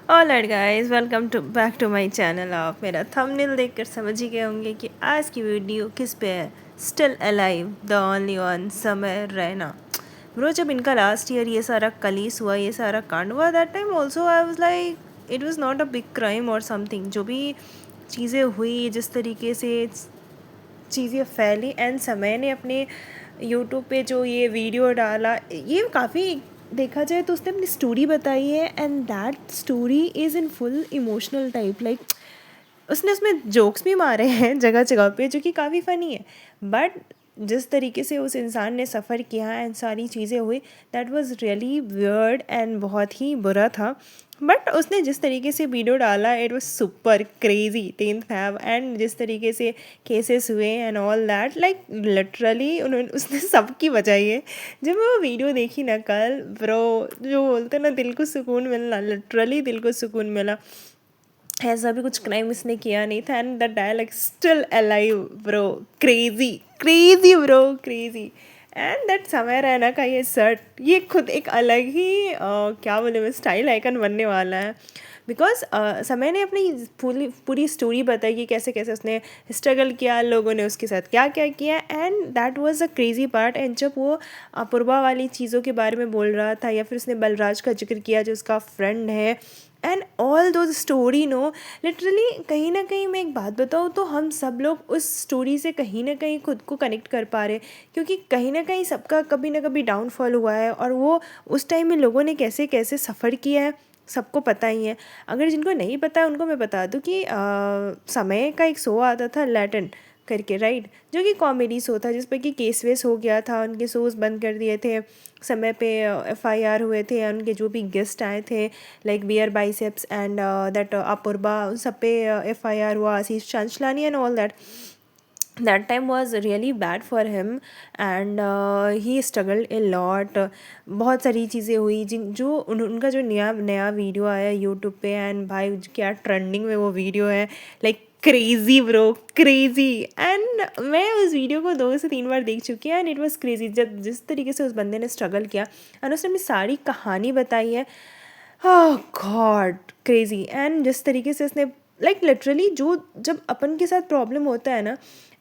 Alright guys, welcome to back to my channel. आप मेरा thumbnail देखकर समझ ही गए होंगे कि आज की वीडियो किस पे है। Still alive, the only one, समय रैना। ब्रो, जब इनका लास्ट ईयर ये सारा कलीस हुआ, ये सारा कांड हुआ, that time also I was like it was not a big crime और समथिंग। जो भी चीज़ें हुई, जिस तरीके से चीज़ें फैली, एंड समय ने अपने यूट्यूब पे जो ये वीडियो डाला, ये काफ़ी देखा जाए तो उसने अपनी स्टोरी बताई है, and that story is in full emotional type. Like उसने उसमें जोक्स भी मारे हैं जगह जगह पे, जो कि काफ़ी फ़नी है। बट जिस तरीके से उस इंसान ने सफ़र किया एंड सारी चीज़ें हुई, that was really weird and बहुत ही बुरा था। बट उसने जिस तरीके से वीडियो डाला, it was super crazy 10th Feb, and जिस तरीके से केसेस हुए and all that, like literally उन्होंने उसने सबकी बचाई है। जब मैं वो वीडियो देखी ना कल, ब्रो, जो बोलते हैं ना, दिल को सुकून मिलना, लिटरली दिल को सुकून मिला। ऐसा भी कुछ क्राइम इसने किया नहीं था, and the dialogue still alive bro, crazy crazy bro, crazy. And that Samay Raina का ये शर्ट, ये खुद एक अलग ही क्या बोले मैं, स्टाइल आइकन बनने वाला है। बिकॉज समय ने अपनी पूरी पूरी स्टोरी बताई कि कैसे कैसे उसने स्ट्रगल किया, लोगों ने उसके साथ क्या क्या किया, and that was a crazy part. And जब वो अपूर्वा वाली चीज़ों के बारे में बोल रहा था, या फिर उसने बलराज का जिक्र किया जो उसका फ्रेंड है, एंड ऑल दो स्टोरी, नो, लिटरली कहीं ना कहीं मैं एक बात बताऊँ तो हम सब लोग उस स्टोरी से कहीं ना कहीं खुद को कनेक्ट कर पा रहे, क्योंकि कहीं ना कहीं सबका कभी ना कभी डाउनफॉल हुआ है, और वो उस टाइम में लोगों ने कैसे कैसे सफ़र किया है सबको पता ही है। अगर जिनको नहीं पता है उनको मैं बता दूँ कि समय का एक शो आता था लैटिन करके, राइट, जो कि कॉमेडी शो था, जिस पर कि केस वेस हो गया था, उनके शोज़ बंद कर दिए थे, समय पे FIR हुए थे, उनके जो भी गेस्ट आए थे, like beer biceps and that Apoorva, उन सब पे FIR हुआ, Ashish Chanchlani and all that. that time was really bad for him, and he struggled a lot। बहुत सारी चीज़ें हुई जिन जो उनका जो नया नया वीडियो आया यूट्यूब पे, एंड भाई क्या ट्रेंडिंग में वो वीडियो है, like crazy bro, crazy. And मैं उस वीडियो को 2 से 3 बार देख चुकी हूँ, एंड इट वाज क्रेजी। जब जिस तरीके से उस बंदे ने स्ट्रगल किया एंड उसने अपनी सारी कहानी बताई है, ओह गॉड, क्रेजी। एंड जिस तरीके से उसने, लाइक लिटरली, जो जब अपन के साथ प्रॉब्लम होता है ना,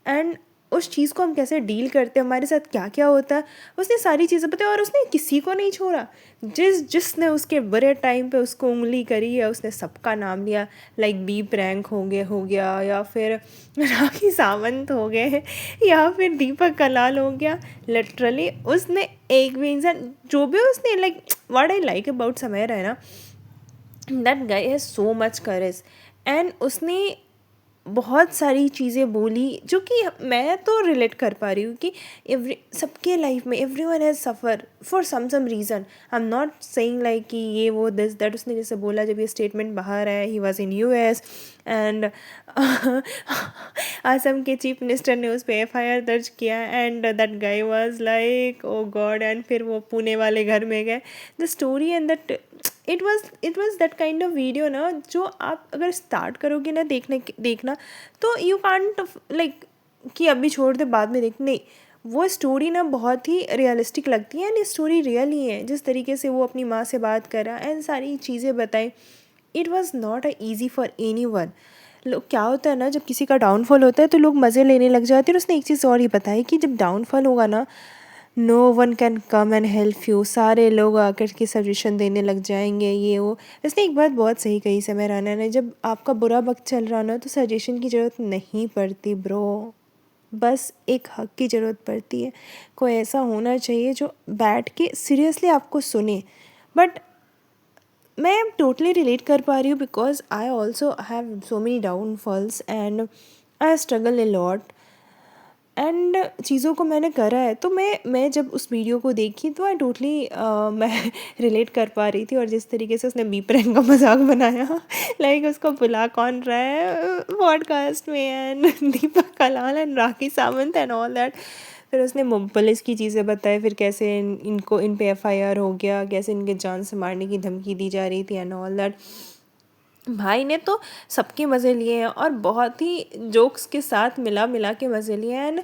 एंड उस चीज़ को हम कैसे डील करते हैं, हमारे साथ क्या क्या होता है, उसने सारी चीज़ें बताई, और उसने किसी को नहीं छोड़ा। जिसने उसके बुरे टाइम पे उसको उंगली करी है, उसने सबका नाम लिया। लाइक बी प्रैंक हो गया, या फिर राखी सावंत हो गए, या फिर दीपक कलाल हो गया। लिटरली उसने एक भी इंसान, जो भी उसने, like what I like about Samay Raina, that guy has so much courage. And उसने बहुत सारी चीज़ें बोली जो कि मैं तो रिलेट कर पा रही हूँ कि एवरी सबके लाइफ में every one has suffer for some reason. I am not saying like कि ये वो दिस दैट। उसने जैसे बोला, जब ये स्टेटमेंट बाहर आया, he was in US, and Assam के चीफ मिनिस्टर ने उस पर FIR दर्ज किया, and that guy was like oh God. And फिर वो पुणे वाले घर में गए, the story and that, it was that kind of video ना, जो आप अगर स्टार्ट करोगे ना देखना, तो यू कांट लाइक कि अभी छोड़ दे बाद में देख, नहीं, वो स्टोरी ना बहुत ही रियलिस्टिक लगती है, एंड ये स्टोरी रियल ही है। जिस तरीके से वो अपनी माँ से बात करा एंड सारी चीज़ें बताई, it was not a easy for any one. लोग, क्या होता है ना, जब किसी का डाउनफॉल होता है तो लोग मज़े लेने लग जाते हैं। और उसने एक चीज़ और ही बताई कि जब डाउनफॉल होगा ना, no one can come and help you, सारे लोग आकर के सजेशन देने लग जाएंगे, ये वो। इसने एक बात बहुत सही कही समय रैना ने, जब आपका बुरा वक्त चल रहा ना, तो सजेशन की ज़रूरत नहीं पड़ती ब्रो, बस एक हक की ज़रूरत पड़ती है। कोई ऐसा होना चाहिए जो बैठ के सीरियसली आपको सुने। बट मैं टोटली रिलेट कर पा रही हूँ, because I also have so many downfalls, and I struggle a lot, and चीज़ों को मैंने करा है। तो मैं जब उस वीडियो को देखी तो आई टोटली मैं रिलेट कर पा रही थी। और जिस तरीके से उसने बी प्रैंक का मजाक बनाया, लाइक उसको बुला कौन रहा है पॉडकास्ट में, and Deepak Kalal and Rakhi Sawant and all that. फिर उसने पुलिस की चीज़ें बताई, फिर कैसे इनको इन पे FIR हो गया, कैसे इनके जान से मारने की धमकी दी जा रही थी एंड ऑल दैट। भाई ने तो सबके मज़े लिए हैं, और बहुत ही जोक्स के साथ मिला मिला के मज़े लिए। And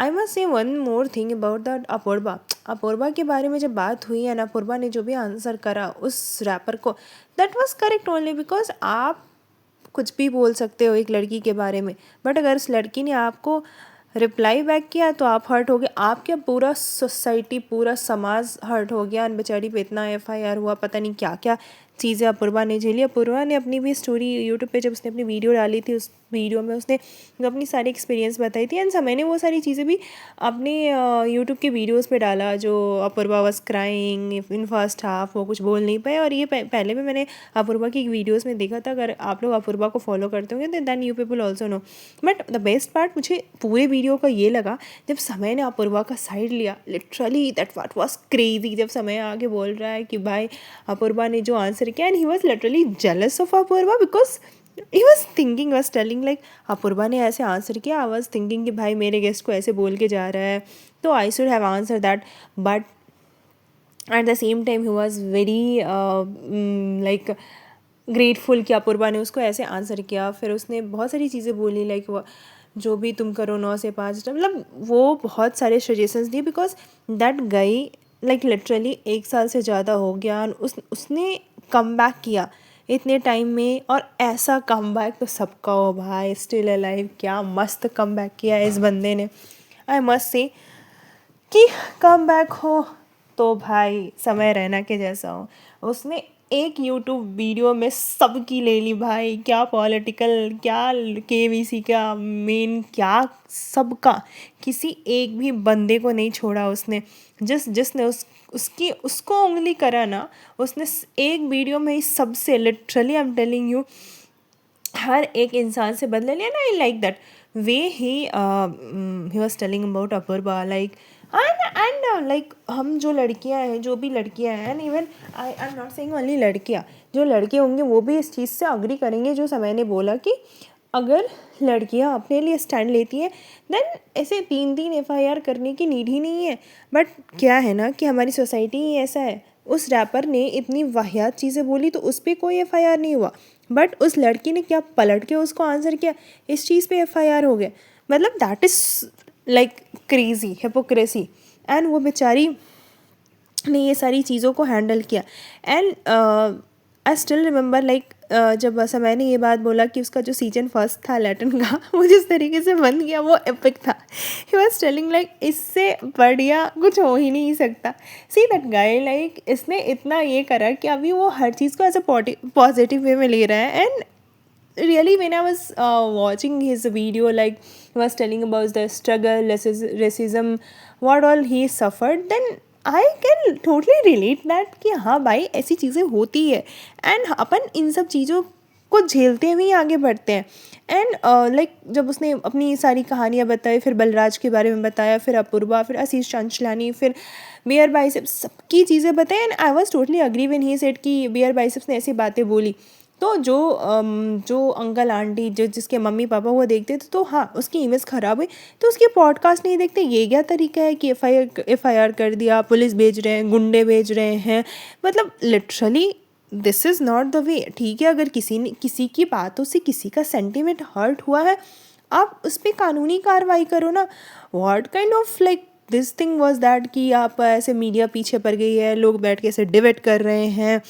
I must say one more thing about that Apoorva. Apoorva के बारे में जब बात हुई है ना, अपूर्वा ने जो भी आंसर करा उस रैपर को, that was correct only because आप कुछ भी बोल सकते हो एक लड़की के बारे में, बट अगर उस लड़की ने आपको रिप्लाई बैक किया तो आप हर्ट हो गए, आपका पूरा सोसाइटी पूरा समाज हर्ट हो गया। बेचारी पे इतना FIR हुआ, पता नहीं क्या क्या चीज़ें अपूर्वा ने झेली। अपूर्वा ने अपनी भी स्टोरी यूट्यूब पे जब उसने अपनी वीडियो डाली थी, उस वीडियो में उसने अपनी सारी एक्सपीरियंस बताई थी, एंड समय ने वो सारी चीज़ें भी अपने यूट्यूब के वीडियोस पे डाला। जो Apoorva was crying in first half, वो कुछ बोल नहीं पाए, और ये पहले भी मैंने अपूर्वा की वीडियोज़ में देखा था। अगर आप लोग अपूर्वा को फॉलो करते होंगे तो then you people also know. But the best part मुझे पूरे वीडियो का ये लगा जब समय ने अपूर्वा का साइड लिया। Literally that what was crazy. जब समय आगे बोल रहा है कि भाई अपूर्वा ने जो आंसर किया, and he was literally jealous of Apoorva because he was thinking, was telling like Apoorva ने ऐसे आंसर किया, आई वॉज थिंकिंग कि भाई मेरे गेस्ट को ऐसे बोल के जा रहा है तो I should have answer that. But at the same time he was very like grateful कि अपूर्वा ने उसको ऐसे आंसर किया। फिर उसने बहुत सारी चीज़ें बोली लाइक जो भी तुम करो 9 से 5, मतलब वो बहुत सारे सजेशंस दिए बिकॉज दैट गई लाइक लिटरली 1 साल से ज़्यादा हो गया, उसने कम बैक किया इतने टाइम में, और ऐसा कम बैक तो सबका हो भाई। स्टिल अलाइव, क्या मस्त कम बैक किया इस बंदे ने। आई मस्ट से कि कम बैक हो तो भाई समय रैना के जैसा हो। उसने एक यूट्यूब वीडियो में सबकी ले ली भाई, क्या पॉलिटिकल, क्या KBC का मेन, क्या सबका, किसी एक भी बंदे को नहीं छोड़ा उसने। जिसने उसको उंगली करा ना, उसने एक वीडियो में ही सबसे, literally I am telling you, हर एक इंसान से बदला लिया ना। I like that way he was telling about Apoorva like and like हम जो लड़कियां हैं, जो भी लड़कियां हैं, and even I am not saying only लड़कियां, जो लड़के होंगे वो भी इस चीज़ से अग्री करेंगे जो समय ने बोला कि अगर लड़कियां अपने लिए स्टैंड लेती हैं देन ऐसे 3 FIR करने की नीड ही नहीं है। बट क्या है ना कि हमारी सोसाइटी ही ऐसा है। उस रैपर ने इतनी वाहियात चीज़ें बोली तो उस पर कोई FIR नहीं हुआ, बट उस लड़की ने क्या पलट के उसको आंसर किया, इस चीज़ पे FIR हो गया। मतलब that is like crazy hypocrisy. And वो बेचारी ने ये सारी चीज़ों को हैंडल किया। And I still remember like जब समय ने ये बात बोला कि उसका जो सीजन 1 था लैटिन का, वो जिस तरीके से बन गया वो एपिक था। ही वॉज टेलिंग लाइक इससे बढ़िया कुछ हो ही नहीं सकता। सी दैट गाय, लाइक इसने इतना ये करा कि अभी वो हर चीज़ को एज अ पॉजिटिव वे में ले रहा है। And really when I was watching his video, like he was telling about the struggle, racism, what all he suffered, then I can totally relate that कि हाँ भाई ऐसी चीज़ें होती है एंड अपन इन सब चीज़ों को झेलते हुए आगे बढ़ते हैं। एंड लाइक जब उसने अपनी सारी कहानियाँ बताई, फिर बलराज के बारे में बताया, फिर अपूर्वा, फिर आशीष चांचलानी, फिर बियर बाइसेप्स, सबकी चीज़ें बताई। And I was totally agree when he said कि बियर बाइसेप्स ने ऐसी बातें बोली। तो जो अंकल आंटी जिसके मम्मी पापा वो देखते थे तो हाँ उसकी इमेज ख़राब हुई, तो उसके पॉडकास्ट नहीं देखते। ये क्या तरीका है कि FIR कर दिया, पुलिस भेज रहे हैं, गुंडे भेज रहे हैं, मतलब literally this is not the way. ठीक है, अगर किसी की बातों से किसी का सेंटिमेंट हर्ट हुआ है, आप उस पर कानूनी कार्रवाई करो ना। What kind of like this thing was that कि आप ऐसे मीडिया पीछे पड़ गई है, लोग बैठ के ऐसे डिबेट कर रहे हैं,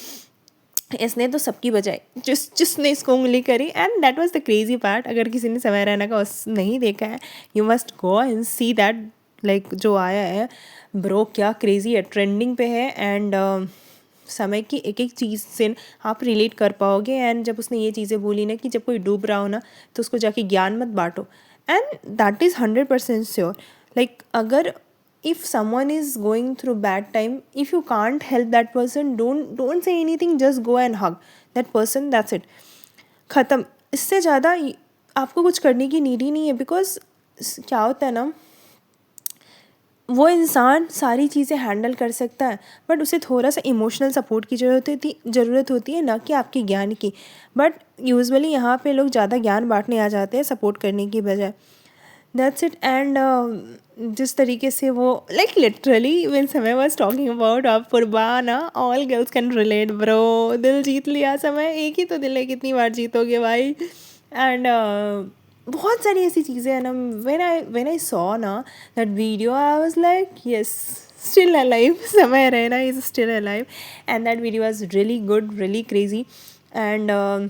इसने तो सबकी बजाय जिसने इसको उंगली करी। And that was the crazy part. अगर किसी ने समय रैना का नहीं देखा है, you must go and see that, like जो आया है ब्रो, क्या क्रेजी है, ट्रेंडिंग पे है। एंड समय की एक एक चीज़ से आप रिलेट कर पाओगे। एंड जब उसने ये चीज़ें बोली ना कि जब कोई डूब रहा हो ना तो उसको जाके ज्ञान मत बांटो, and that is 100% sure. Like अगर if someone is going through bad time, if you can't help that person, don't say anything, just go and hug that person, that's it, ख़त्म। इससे ज़्यादा आपको कुछ करने की नीड ही नहीं है। बिकॉज क्या होता है ना, वो इंसान सारी चीज़ें हैंडल कर सकता है, बट उसे थोड़ा सा इमोशनल सपोर्ट की ज़रूरत होती है, ना कि आपके ज्ञान की। बट यूजुअली यहाँ पे लोग ज़्यादा ज्ञान बांटने आ जाते हैं सपोर्ट करने की बजाय। That's it. एंड जिस तरीके से वो लाइक लिटरली व्हेन समय वाज टॉकिंग अबाउट अपूर्वा ना, all girls can relate bro, दिल जीत लिया समय। एक ही तो दिल है, कितनी बार जीतोगे भाई। एंड बहुत सारी ऐसी चीज़ें हैं ना. व्हेन आई सॉ ना that video, I was like yes, still alive. Samay Raina is still alive. And that video was really good, really crazy. And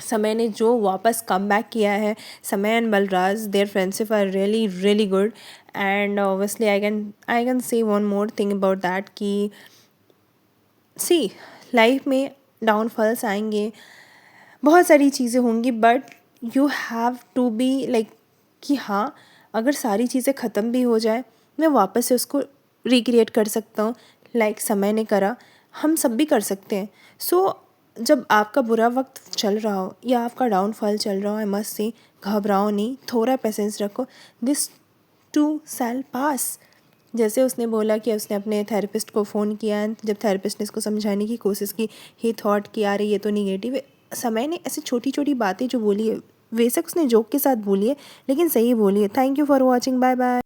Samay ने जो वापस कम बैक किया है, Samay and Balraj, their friendship are really really good. And obviously I can say one more thing about that कि see, life में downfalls आएंगे, बहुत सारी चीज़ें होंगी, but you have to be like कि हाँ, अगर सारी चीज़ें ख़त्म भी हो जाए, मैं वापस से उसको रिक्रिएट कर सकता हूँ. लाइक समय ने करा, हम सब भी कर सकते हैं. सो जब आपका बुरा वक्त चल रहा हो या आपका डाउनफॉल चल रहा हो, आई मस्ट से, घबराओ नहीं, थोड़ा पेशेंस रखो. दिस टू शैल पास. जैसे उसने बोला कि उसने अपने थेरेपिस्ट को फ़ोन किया, जब थेरेपिस्ट ने इसको समझाने की कोशिश की, ही थॉट कि यार ये तो निगेटिव है. समय ने ऐसी छोटी छोटी बातें जो बोली है, बेशक उसने जोक के साथ बोली है, लेकिन सही बोली है. Thank you for watching. Bye bye.